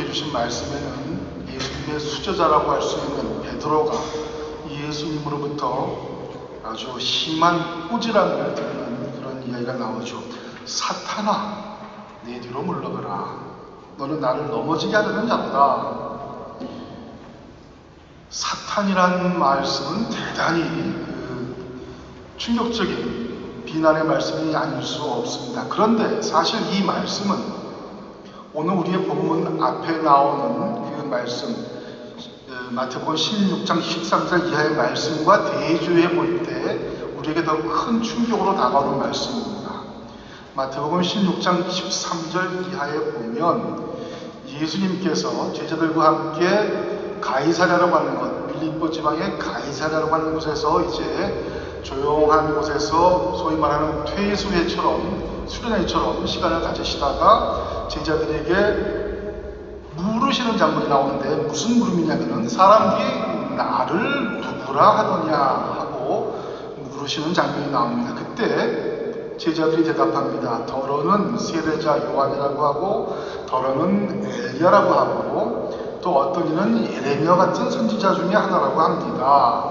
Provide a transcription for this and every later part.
주신 말씀에는 예수님의 수제자라고 할 수 있는 베드로가 예수님으로부터 아주 심한 꾸지람을 듣는 그런 이야기가 나오죠. 사탄아, 내 뒤로 물러가라. 너는 나를 넘어지게 하려는 자보다. 사탄이라는 말씀은 대단히 충격적인 비난의 말씀이 아닐 수 없습니다. 그런데 사실 이 말씀은 오늘 우리의 본문 앞에 나오는 그 말씀, 마태복음 16장 13절 이하의 말씀과 대조해 볼 때 우리에게 더 큰 충격으로 다가오는 말씀입니다. 마태복음 16장 13절 이하에 보면 예수님께서 제자들과 함께 가이사랴라고 하는 곳, 빌립보 지방의 가이사랴라고 하는 곳에서 이제 조용한 곳에서 소위 말하는 퇴수회처럼 수련회처럼 시간을 가지시다가 제자들에게 물으시는 장면이 나오는데 무슨 물음이냐면은 사람들이 나를 누구라 하더냐 하고 물으시는 장면이 나옵니다. 그때 제자들이 대답합니다. 더러는 세례자 요한이라고 하고 더러는 엘리야라고 하고 또 어떤 이는 예레미야 같은 선지자 중에 하나라고 합니다.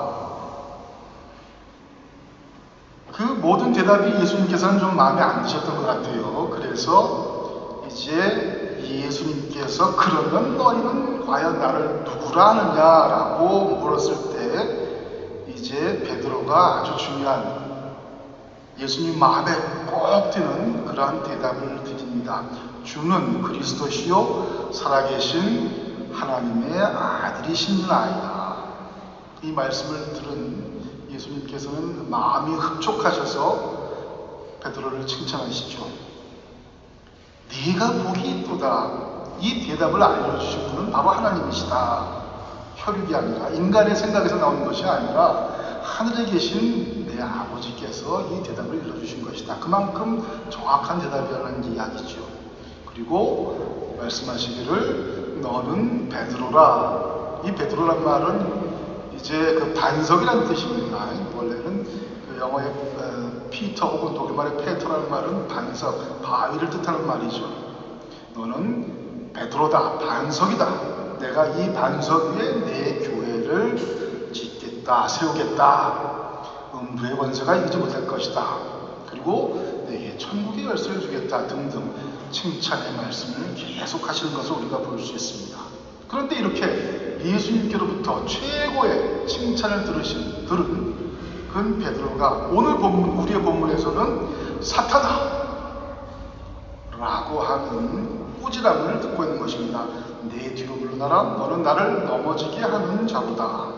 그 모든 대답이 예수님께서는 좀 마음에 안 드셨던 것 같아요. 그래서 이제 예수님께서 그러면 너희는 과연 나를 누구라 하느냐라고 물었을 때 이제 베드로가 아주 중요한 예수님 마음에 꼭 드는 그러한 대답을 드립니다. 주는 그리스도시요 살아계신 하나님의 아들이신나이다. 이 말씀을 들은 예수님께서는 마음이 흡족하셔서 베드로를 칭찬하시죠. 네가 복이 있도다. 이 대답을 알려주신 분은 바로 하나님이시다. 혈육이 아니라 인간의 생각에서 나오는 것이 아니라 하늘에 계신 내 아버지께서 이 대답을 일러주신 것이다. 그만큼 정확한 대답이라는 이야기죠. 그리고 말씀하시기를 너는 베드로라. 이 베드로란 말은 이제 그 반석이라는 뜻입니다. 원래는 그 영어의 피터 혹은 독일말의 페터라는 말은 반석, 바위를 뜻하는 말이죠. 너는 베드로다, 반석이다. 내가 이 반석 위에 내 교회를 짓겠다, 세우겠다. 음부의 권세가 이기지 못할 것이다. 그리고 내게 천국의 열쇠를 주겠다 등등 칭찬의 말씀을 계속 하시는 것을 우리가 볼 수 있습니다. 그런데 이렇게 예수님께로부터 최고의 칭찬을 들은 그 베드로가 오늘 본문, 우리의 본문에서는 사탄아! 라고 하는 꾸지람을 듣고 있는 것입니다. 내 뒤로 물러나라. 너는 나를 넘어지게 하는 자보다.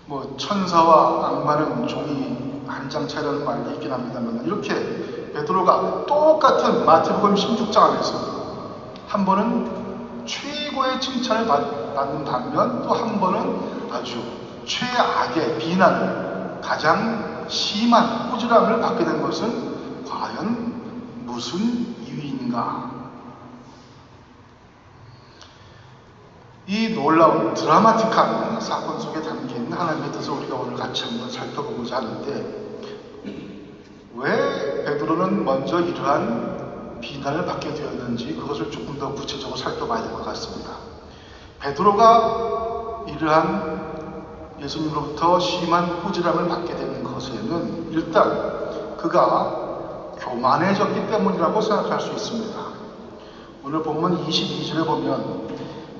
뭐 천사와 악마는 종이 한 장 차이라는 말도 있긴 합니다만 이렇게 베드로가 똑같은 마태복음 16장 안에서 한 번은 최고의 칭찬을 받는 반면 또 한 번은 아주 최악의 비난을 가장 심한 꾸지람을 받게 된 것은 과연 무슨 이유인가? 이 놀라운 드라마틱한 사건 속에 담긴 하나님의 뜻을 우리가 오늘 같이 한번 살펴보고자 하는데 왜 베드로는 먼저 이러한 비난을 받게 되었는지 그것을 조금 더 구체적으로 살펴봐야 될 것 같습니다. 베드로가 이러한 예수님으로부터 심한 꾸지람을 받게 되는 것에는 일단 그가 교만해졌기 때문이라고 생각할 수 있습니다. 오늘 본문 22절에 보면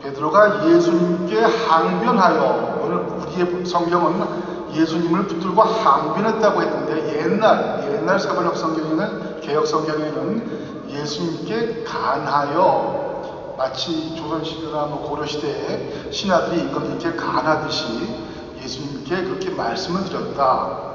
베드로가 예수님께 항변하여, 오늘 우리의 성경은 예수님을 붙들고 항변했다고 했는데 옛날 사번역 성경에는, 개역 성경에는 예수님께 간하여, 마치 조선시대나 고려시대에 신하들이 임금님께 간하듯이 예수님께 그렇게 말씀을 드렸다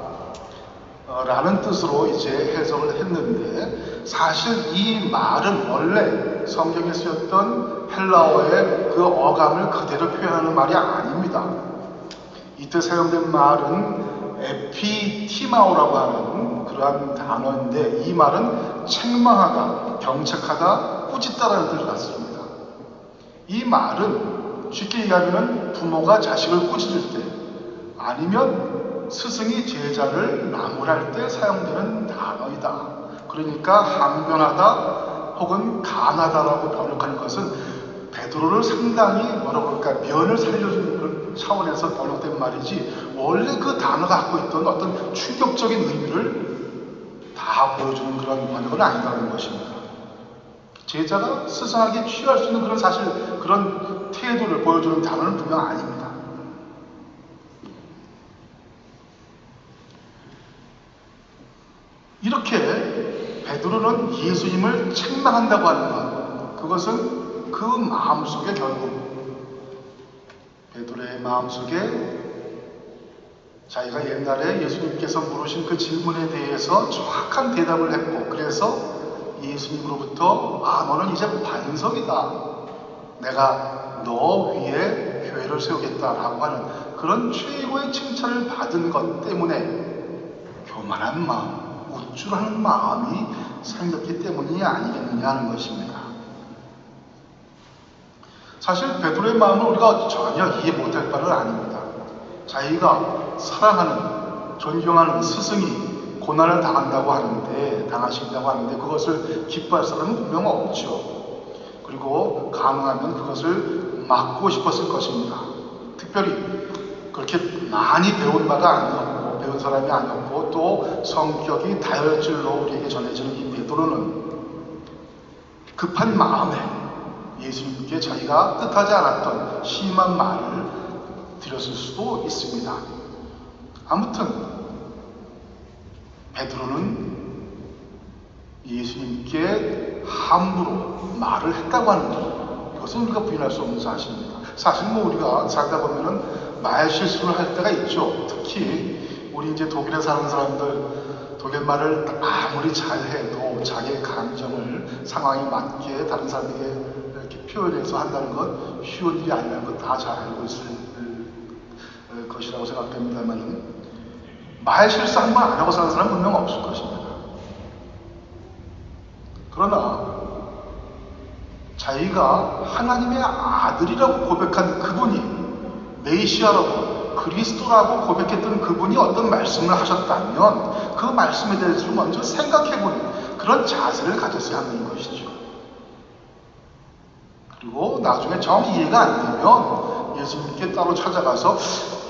라는 뜻으로 이제 해석을 했는데, 사실 이 말은 원래 성경에 쓰였던 헬라어의 그 어감을 그대로 표현하는 말이 아닙니다. 이때 사용된 말은 에피티마오라고 하는 그러한 단어인데, 이 말은 책망하다, 경책하다, 꾸짖다라는 뜻을 갖습니다. 이 말은 쉽게 얘기하면 부모가 자식을 꾸짖을 때, 아니면 스승이 제자를 나무랄 때 사용되는 단어이다. 그러니까 항변하다, 혹은 가나다라고 번역하는 것은 베드로를 상당히 뭐라고 그럴까 면을 살려주는 그런 차원에서 번역된 말이지 원래 그 단어가 갖고 있던 어떤 충격적인 의미를 다 보여주는 그런 번역은 아니라는 것입니다. 제자가 스승에게 취할 수 있는 그런 사실 그런 태도를 보여주는 단어는 분명 아닙니다. 이렇게 베드로는 예수님을 책망한다고 하는 것, 그것은 그 마음속에 결국 베드로의 마음속에 자기가 옛날에 예수님께서 물으신 그 질문에 대해서 정확한 대답을 했고 그래서 예수님으로부터 너는 이제 반석이다. 내가 너 위에 교회를 세우겠다라고 하는 그런 최고의 칭찬을 받은 것 때문에 교만한 마음, 우쭐하는 마음이 생겼기 때문이 아니겠느냐 하는 것입니다. 사실 베드로의 마음을 우리가 전혀 이해 못할 바는 아닙니다. 자기가 사랑하는, 존경하는 스승이 고난을 당하신다고 하는데 그것을 기뻐할 사람은 분명 없죠. 그리고 가능하면 그것을 막고 싶었을 것입니다. 특별히 그렇게 많이 배운 사람이 아니었고 또 성격이 다혈질로 우리에게 전해지는 이 베드로는 급한 마음에 예수님께 자기가 뜻하지 않았던 심한 말을 드렸을 수도 있습니다. 아무튼 베드로는 예수님께 함부로 말을 했다고 하는 것, 이것은 우리가 부인할 수 없는 사실입니다. 사실 우리가 살다 보면은 말 실수를 할 때가 있죠. 특히 우리 이제 독일에 사는 사람들 독일 말을 아무리 잘해도 자기의 감정을 상황에 맞게 다른 사람에게 이렇게 표현해서 한다는 건 쉬운 일이 아니라는 것 다 잘 알고 있을 것이라고 생각됩니다만 말 실수 한 번 안 하고 사는 사람은 분명 없을 것입니다. 그러나 자기가 하나님의 아들이라고 고백한 그분이 메시아라고 그리스도라고 고백했던 그분이 어떤 말씀을 하셨다면 그 말씀에 대해서 먼저 생각해보는 그런 자세를 가졌어야 하는 것이죠. 그리고 나중에 정 이해가 안 되면 예수님께 따로 찾아가서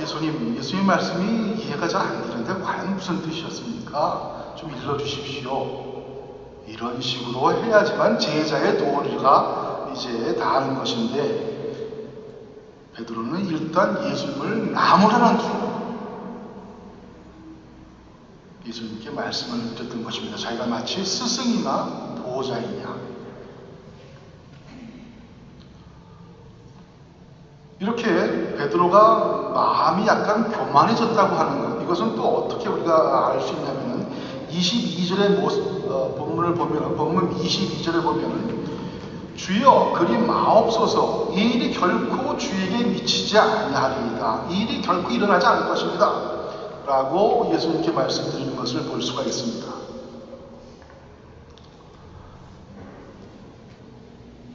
예수님 말씀이 이해가 잘 안 되는데 과연 무슨 뜻이었습니까? 좀 일러주십시오. 이런 식으로 해야지만 제자의 도리가 이제 다하는 것인데 베드로는 일단 예수님을 나무라는 줄로 예수님께 말씀을 드렸던 것입니다. 자기가 마치 스승이나 보호자이냐 이렇게 베드로가 마음이 약간 교만해졌다고 하는 것, 이것은 또 어떻게 우리가 알 수 있냐면은 22절의 본문을 보면은 본문 22절에 보면은 주여 그리 마옵소서 이 일이 결코 주에게 미치지 아니하리이다. 이 일이 결코 일어나지 않을 것입니다. 라고 예수님께 말씀드리는 것을 볼 수가 있습니다.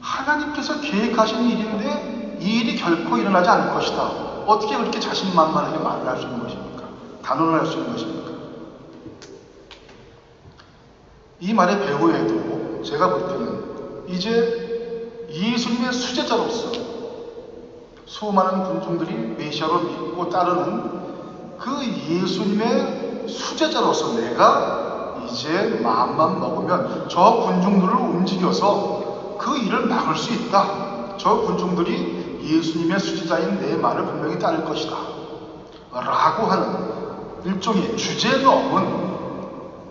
하나님께서 계획하신 일인데 이 일이 결코 일어나지 않을 것이다. 어떻게 그렇게 자신만만하게 말을 할 수 있는 것입니까? 단언을 할 수 있는 것입니까? 이 말의 배후에도 제가 볼 때는 이제 예수님의 수제자로서 수많은 군중들이 메시아로 믿고 따르는 그 예수님의 수제자로서 내가 이제 마음만 먹으면 저 군중들을 움직여서 그 일을 막을 수 있다. 저 군중들이 예수님의 수제자인 내 말을 분명히 따를 것이다. 라고 하는 일종의 주제 넘은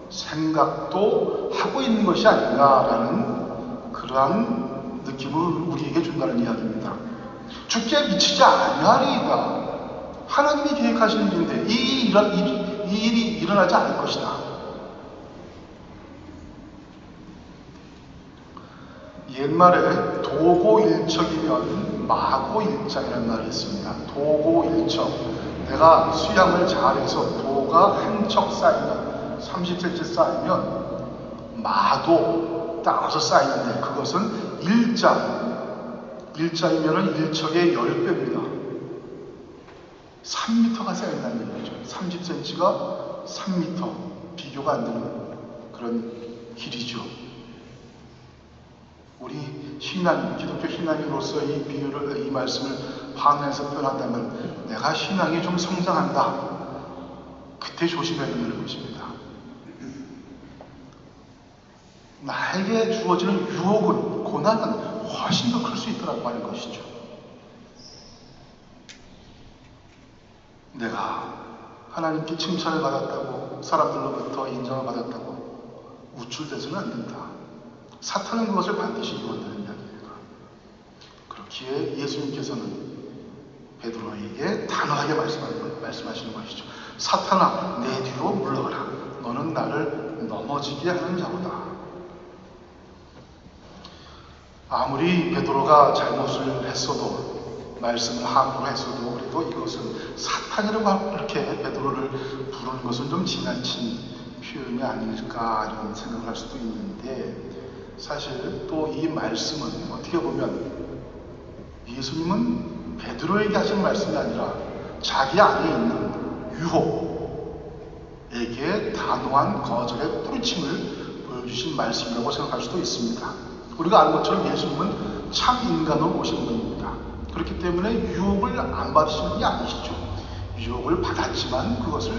생각도 하고 있는 것이 아닌가라는 그러한 느낌을 우리에게 준다는 이야기입니다. 주께 미치지 아니하리이다. 하나님이 계획하신 일인데 이 일이 일어나지 않을 것이다. 옛말에 도고일척이면 마고일장이라는 말이 있습니다. 도고일척. 내가 수양을 잘해서 도가 한 척 쌓이면 30cm 쌓이면 마도 따라서 쌓이는데 그것은 일자이면 일척의 10배입니다. 3m가 쌓인다는 얘기죠. 30cm가 3m 비교가 안 되는 그런 길이죠. 우리 기독교 신앙인으로서 이 말씀을 반응해서 표현한다면 내가 신앙이 좀 성장한다. 그때 조심해야 되는 것입니다. 나에게 주어지는 유혹은, 고난은 훨씬 더 클 수 있다고 하는 것이죠. 내가 하나님께 칭찬을 받았다고, 사람들로부터 인정을 받았다고 우쭐대서는 안 된다. 사탄은 그것을 반드시 이루어내는 이야기입니다. 그렇기에 예수님께서는 베드로에게 단호하게 말씀하시는 것이죠. 사탄아, 내 뒤로 물러가라. 너는 나를 넘어지게 하는 자로다. 아무리 베드로가 잘못을 했어도, 말씀을 함부로 했어도, 그래도 이것은 사탄이라고 이렇게 베드로를 부르는 것은 좀 지나친 표현이 아닐까 이런 생각을 할 수도 있는데, 사실 또 이 말씀은 어떻게 보면 예수님은 베드로에게 하신 말씀이 아니라 자기 안에 있는 유혹에게 단호한 거절의 뿌리침을 보여주신 말씀이라고 생각할 수도 있습니다. 우리가 아는 것처럼 예수님은 참 인간으로 오신 분입니다. 그렇기 때문에 유혹을 안 받으신 분이 아니시죠. 유혹을 받았지만 그것을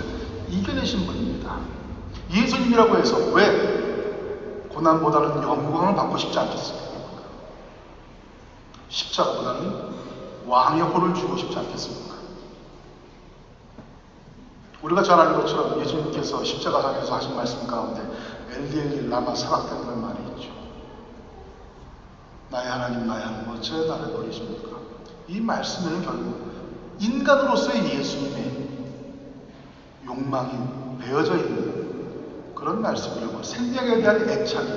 이겨내신 분입니다. 예수님이라고 해서 왜 고난보다는 영광을 받고 싶지 않겠습니까? 십자가보다는 왕의 호를 주고 싶지 않겠습니까? 우리가 잘 아는 것처럼 예수님께서 십자가상에서 하신 말씀 가운데 엘리 라마 사박단이라는 말이 있죠. 나의 하나님, 나의 하나님, 어찌 나를 버리십니까? 이 말씀에는 결국 인간으로서의 예수님의 욕망이 배어져 있는 그런 말씀이라고, 생명에 대한 애착이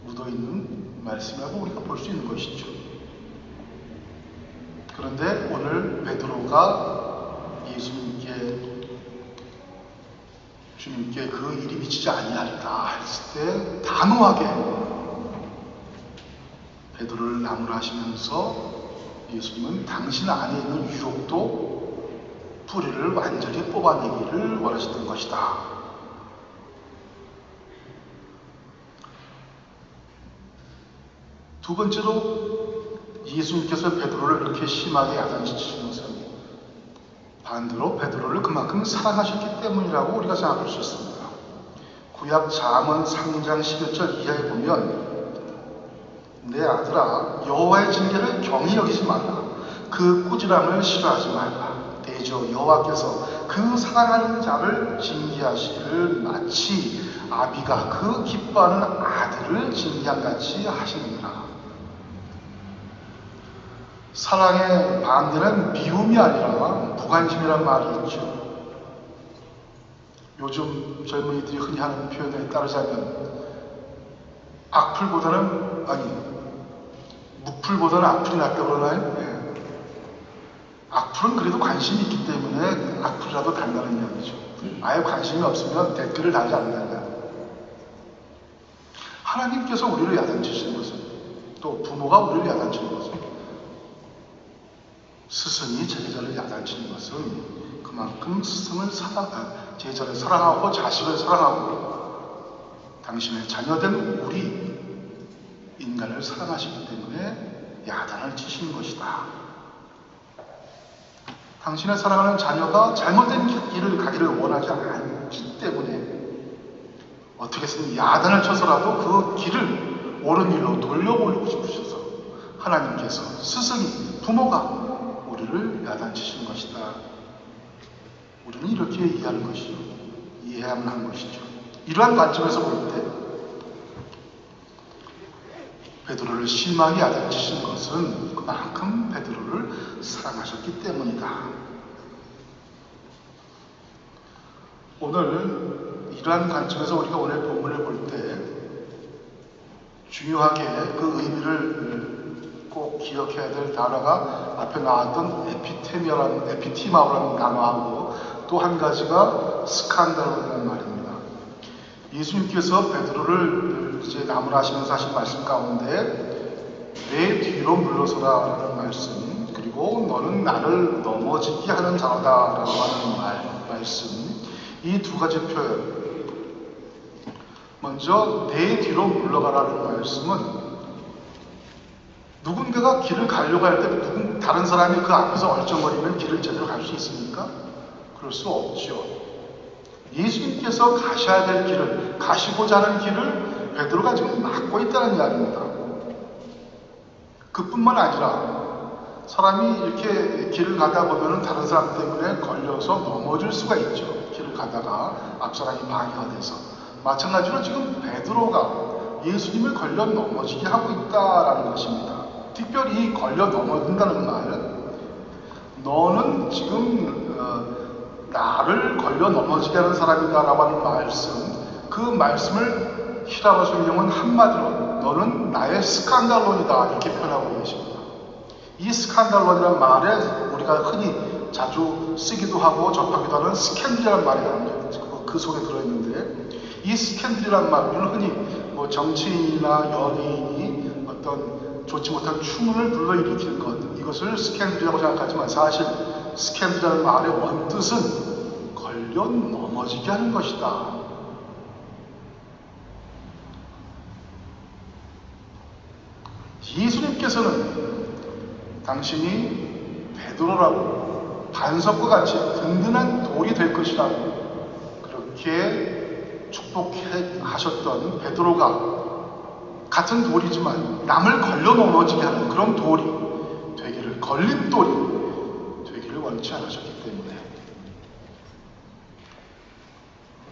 묻어있는 말씀이라고 우리가 볼 수 있는 것이죠. 그런데 오늘 베드로가 주님께 그 일이 미치지 아니하리라 했을 때 단호하게 베드로를 나무라시면서 예수님은 당신 안에 있는 유혹도 뿌리를 완전히 뽑아내기를 원하셨던 것이다. 두 번째로 예수님께서 베드로를 이렇게 심하게 야단치신 것은 반대로 베드로를 그만큼 사랑하셨기 때문이라고 우리가 생각할 수 있습니다. 구약 잠언 3장 11절 이하에 보면 내 아들아 여호와의 징계를 경히 여기지 말라. 그 꾸지람을 싫어하지 말라. 대저 여호와께서 그 사랑하는 자를 징계하시기를 마치 아비가 그 기뻐하는 아들을 징계함같이 하시느니라. 사랑의 반대는 미움이 아니라 무관심이란 말이 있죠. 요즘 젊은이들이 흔히 하는 표현에 따르자면 무풀보다는 악플이 낫다고 그러나요? 네. 악플은 그래도 관심이 있기 때문에 악플이라도 단다는 이야기죠. 아예 관심이 없으면 댓글을 달지 않는다. 하나님께서 우리를 야단치시는 것은, 또 부모가 우리를 야단치는 것은, 스승이 제자를 야단치는 것은 그만큼 제자를 사랑하고 자식을 사랑하고 당신의 자녀된 우리 인간을 사랑하시기 때문에 야단을 치시는 것이다. 당신의 사랑하는 자녀가 잘못된 길을 가기를 원하지 않기 때문에 어떻게든 야단을 쳐서라도 그 길을 옳은 일로 돌려보려고 싶으셔서 하나님께서, 스승이, 부모가 우리를 야단치시는 것이다. 우리는 이렇게 이해하는 것이죠. 이해해야만 하는 것이죠. 이러한 관점에서 볼 때 베드로를 심하게 야단치신 것은 그만큼 베드로를 사랑하셨기 때문이다. 오늘 이러한 관점에서 우리가 오늘 본문을 볼 때 중요하게 그 의미를 꼭 기억해야 될 단어가 앞에 나왔던 에피티마우라는 단어하고 또 한 가지가 스칸달로라는 말입니다. 예수님께서 베드로를 이제 나무라시면서 하신 말씀 가운데 내 뒤로 물러서라라는 말씀, 그리고 너는 나를 넘어지게 하는 자로다라고 하는 말씀, 이 두 가지 표현, 먼저 내 뒤로 물러가라는 말씀은 누군가가 길을 가려고 할 때 다른 사람이 그 앞에서 얼쩡거리면 길을 제대로 갈 수 있습니까? 그럴 수 없죠. 예수님께서 가셔야 될 길을, 가시고자 하는 길을 베드로가 지금 막고 있다는 이야기입니다. 그뿐만 아니라 사람이 이렇게 길을 가다 보면 다른 사람 때문에 걸려서 넘어질 수가 있죠. 길을 가다가 앞 사람이 방해가 돼서. 마찬가지로 지금 베드로가 예수님을 걸려 넘어지게 하고 있다라는 것입니다. 특별히 이 걸려 넘어진다는 말은 너는 지금 나를 걸려 넘어지게 하는 사람이다라고 하는 말씀, 그 말씀을 히라보 성경은 한마디로 너는 나의 스칸달론이다 이렇게 표현하고 계십니다. 이 스칸달론이라는 말에 우리가 흔히 자주 쓰기도 하고 접하기도 하는 스캔들이라는 말이 그 속에 들어있는데, 이 스캔들이라는 말은 흔히 뭐 정치인이나 연예인이 어떤 좋지 못한 추문을 불러일으키는 것, 이것을 스캔들이라고 생각하지만 사실 스캔들이라는 말의 원뜻은 걸려 넘어지게 하는 것이다. 예수님께서는 당신이 베드로라고 반석과 같이 든든한 돌이 될 것이라고 그렇게 축복하셨던 베드로가 같은 돌이지만 남을 걸려 넘어지게 하는 그런 돌이 되기를, 걸림돌이 되기를 원치 않으셨기 때문에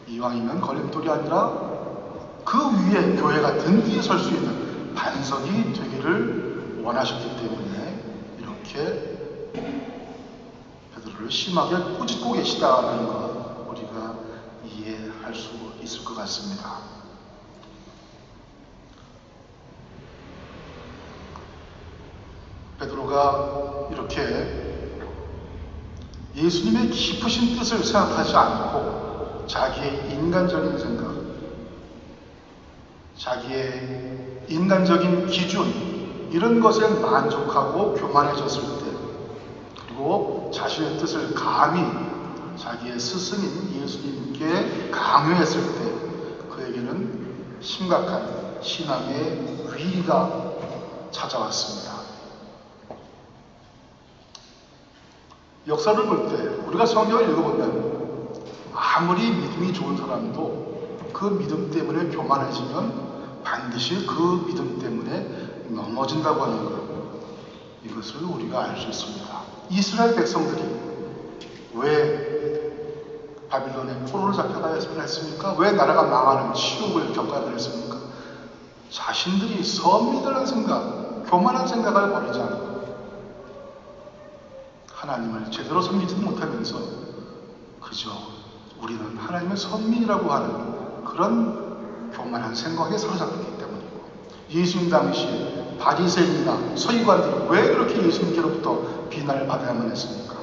이왕이면 걸림돌이 아니라 그 위에 교회가 든든히 설 수 있는 반석이 되기를 원하셨기 때문에 이렇게 베드로를 심하게 꾸짖고 계시다는 것 우리가 이해할 수 있을 것 같습니다. 베드로가 이렇게 예수님의 깊으신 뜻을 생각하지 않고 자기의 인간적인 생각, 자기의 인간적인 기준, 이런 것에 만족하고 교만해졌을 때, 그리고 자신의 뜻을 감히 자기의 스승인 예수님께 강요했을 때 그에게는 심각한 신앙의 위기가 찾아왔습니다. 역사를 볼 때 우리가 성경을 읽어보면 아무리 믿음이 좋은 사람도 그 믿음 때문에 교만해지면 반드시 그 믿음 때문에 넘어진다고 하는 것, 이것을 우리가 알 수 있습니다. 이스라엘 백성들이 왜 바빌론의 포로로 잡혀가야 했습니까? 왜 나라가 망하는 치욕을 겪어야 했습니까? 자신들이 선미다라는 생각, 교만한 생각을 버리지 않고 하나님을 제대로 섬기지도 못하면서 그저 우리는 하나님의 선민이라고 하는 그런 교만한 생각에 사로잡혔기 때문이고, 예수님 당시에 바리새인이나 서기관들은 왜 그렇게 예수님께로부터 비난을 받아야만 했습니까?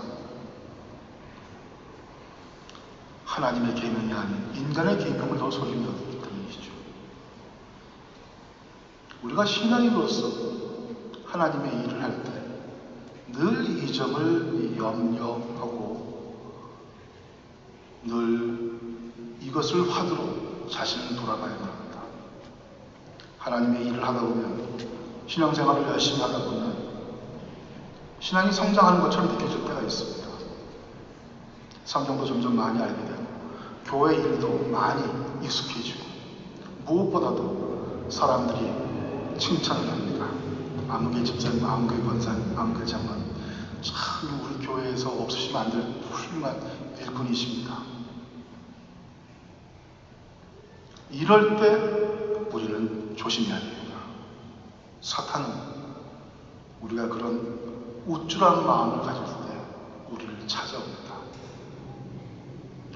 하나님의 계명이 아닌 인간의 계명을 더 소유하기 때문이죠. 우리가 신앙인으로서 하나님의 일을 할 때 늘 이 점을 염려하고 늘 이것을 화두로 자신을 돌아봐야 합니다. 하나님의 일을 하다 보면, 신앙생활을 열심히 하다 보면 신앙이 성장하는 것처럼 느껴질 때가 있습니다. 성경도 점점 많이 알게 되고 교회 일도 많이 익숙해지고 무엇보다도 사람들이 칭찬을 합니다. 아무개 집사님, 아무개 권사님, 아무개 장로님, 참 우리 교회에서 없으시면 안 될 훌륭한 일꾼이십니다. 이럴 때 우리는 조심해야 됩니다. 사탄은 우리가 그런 우쭐한 마음을 가질 때 우리를 찾아옵니다.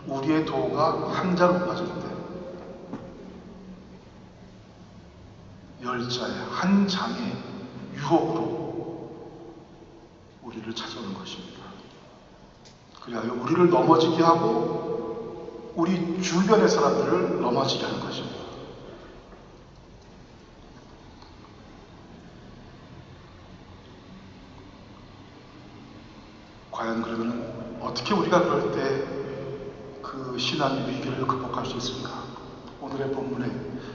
우리의 도가 한자로 높아질 때, 열자의 한 장의 유혹으로 우리를 찾아오는 것입니다. 그리하여 우리를 넘어지게 하고 우리 주변의 사람들을 넘어지게 하는 것입니다. 과연 그러면 어떻게 우리가 그럴 때 그 신앙의 위기를 극복할 수 있습니까? 오늘의 본문에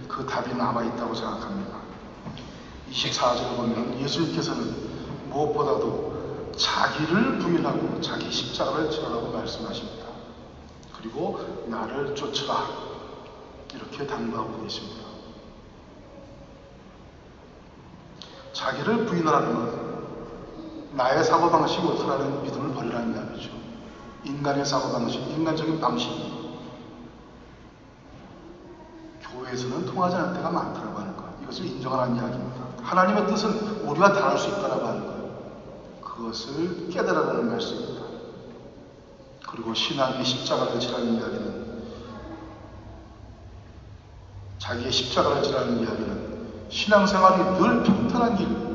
그 답이 남아있다고 생각합니다. 24절을 보면 예수님께서는 무엇보다도 자기를 부인하고 자기 십자가를 지라고 말씀하십니다. 그리고 나를 쫓으라 이렇게 당부하고 계십니다. 자기를 부인하라는 건 나의 사고방식이 옳다라는 믿음을 버리라는 이야기죠. 인간의 사고방식, 인간적인 방식, 교회에서는 통하지 않는 때가 많다고 하는 것, 이것을 인정하라는 이야기입니다. 하나님의 뜻은 우리와 다를 수 있다고 하는 것, 그것을 깨달으라는 말씀입니다. 그리고 신앙의 십자가를 지라는 이야기는, 자기의 십자가를 지라는 이야기는 신앙생활이 늘 평탄한 길,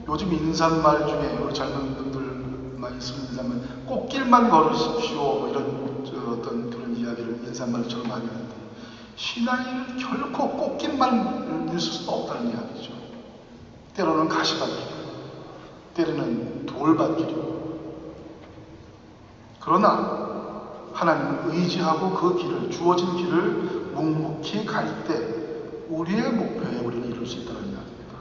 요즘 인사말 중에 우리 젊은 분들만 쓰는 인사말, 꽃길만 걸으십시오 뭐 이런 어떤 그런 이야기를 인사말처럼 많이 하는데, 신앙이 결코 꽃길만 있을 수 없다는 이야기죠. 때로는 가시밭길, 때로는 돌밭길이고, 그러나 하나님을 의지하고 그 길을, 주어진 길을 묵묵히 갈 때 우리의 목표에 우리는 이룰 수 있다는 이야기입니다.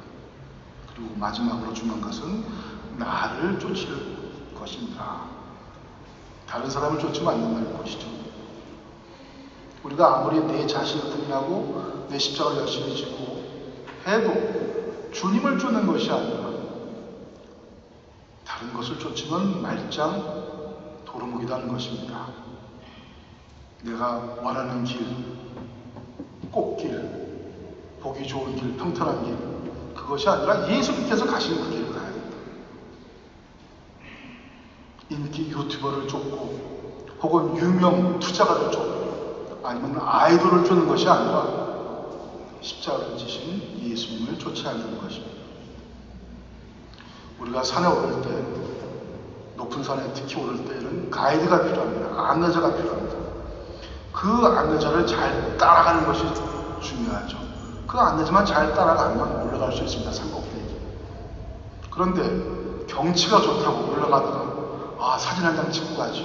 그리고 마지막으로 중요한 것은 나를 쫓을 것입니다. 다른 사람을 쫓으면 안 된다는 것이죠. 우리가 아무리 내 자신을 부인하고 내 십자가를 열심히 지고 해도 주님을 쫓는 것이 아니라 다른 것을 쫓으면 말짱 도루묵이라는 것입니다. 내가 원하는 길, 꽃길, 보기 좋은 길, 평탄한 길, 그것이 아니라 예수님께서 가신 그 길을 가야 된다. 인기 유튜버를 쫓고 혹은 유명 투자가를 쫓고 아니면 아이돌을 쫓는 것이 아니라 십자가를 지신 예수님을 쫓아야 하는 것입니다. 우리가 산에 오를 때, 높은 산에 특히 오를 때에는 가이드가 필요합니다. 안내자가 필요합니다. 그 안내자를 잘 따라가는 것이 중요하죠. 그 안내자만 잘 따라가면 올라갈 수 있습니다. 산 꼭대기. 그런데 경치가 좋다고 올라가다가 사진 한 장 찍고 가죠.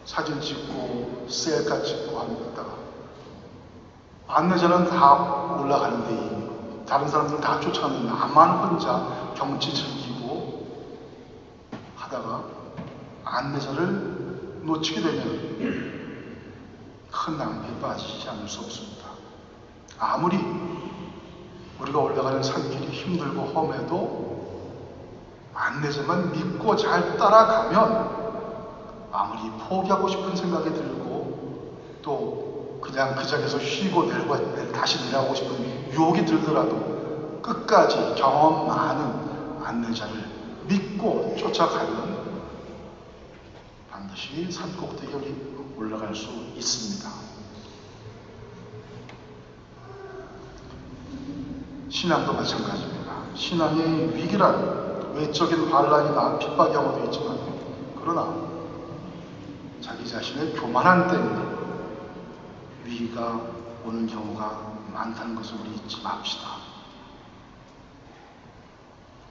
사진 찍고 셀카 찍고 하다가 안내자는 다 올라가는데 다른 사람들은 다 쫓아가는데 나만 혼자 경치 즐기고 하다가 안내자를 놓치게 되면 큰 낭비에 빠지지 않을 수 없습니다. 아무리 우리가 올라가는 산길이 힘들고 험해도 안내자만 믿고 잘 따라가면 아무리 포기하고 싶은 생각이 들고 또 그냥 그 자리에서 쉬고 다시 내려가고 싶은 유혹이 들더라도 끝까지 경험 많은 안내자를 믿고 쫓아가면 반드시 산 꼭대기에 올라갈 수 있습니다. 신앙도 마찬가지입니다. 신앙의 위기란 외적인 환란이나 핍박의 경우도 있지만, 그러나 자기 자신의 교만함 때문에 위기가 오는 경우가 많다는 것을 우리 잊지 맙시다.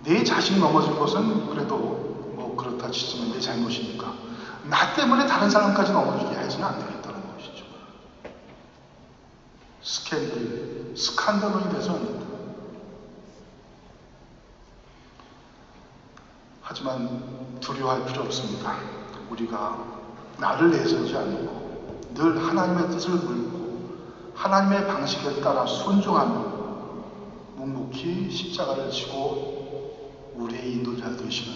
내 자신이 넘어질 것은 그래도 뭐 그렇다 치지만 내 잘못이니까 나 때문에 다른 사람까지 넘어지게 해서는 안 되겠다는 것이죠. 스캔들이 돼서는 안 된다. 하지만 두려워할 필요 없습니다. 우리가 나를 내세우지 않고 늘 하나님의 뜻을 물고 하나님의 방식에 따라 순종하며 묵묵히 십자가를 지고 우리의 인도자 되시는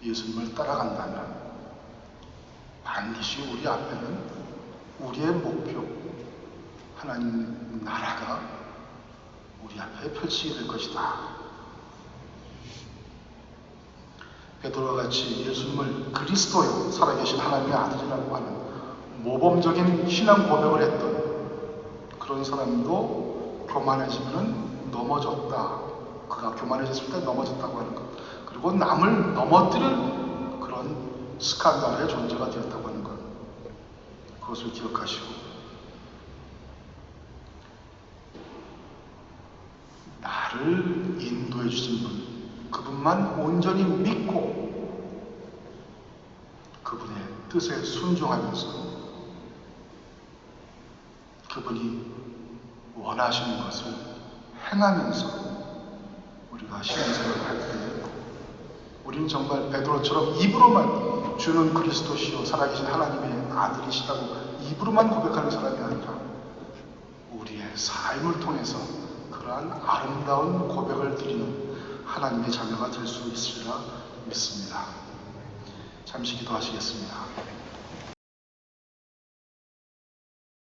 예수님을 따라간다면 반드시 우리 앞에는 우리의 목표, 하나님 나라가 우리 앞에 펼치게 될 것이다. 베드로와 같이 예수님을 그리스도요, 살아계신 하나님의 아들이라고 하는 모범적인 신앙 고백을 했던 그런 사람도 교만해지면 넘어졌다. 그가 교만해졌을 때 넘어졌다고 하는 것. 그리고 남을 넘어뜨릴 그런 스칸달의 존재가 되었다고 하는 것. 그것을 기억하시고 나를 인도해 주신 분, 그분만 온전히 믿고 그분의 뜻에 순종하면서 그분이 원하시는 것을 행하면서 우리가 신앙생활을 할 때 우리는 정말 베드로처럼 입으로만 주는 그리스도시요 살아계신 하나님의 아들이시다고 입으로만 고백하는 사람이 아니라 우리의 삶을 통해서 그러한 아름다운 고백을 드리는 하나님의 자녀가 될 수 있으리라 믿습니다. 잠시 기도하시겠습니다.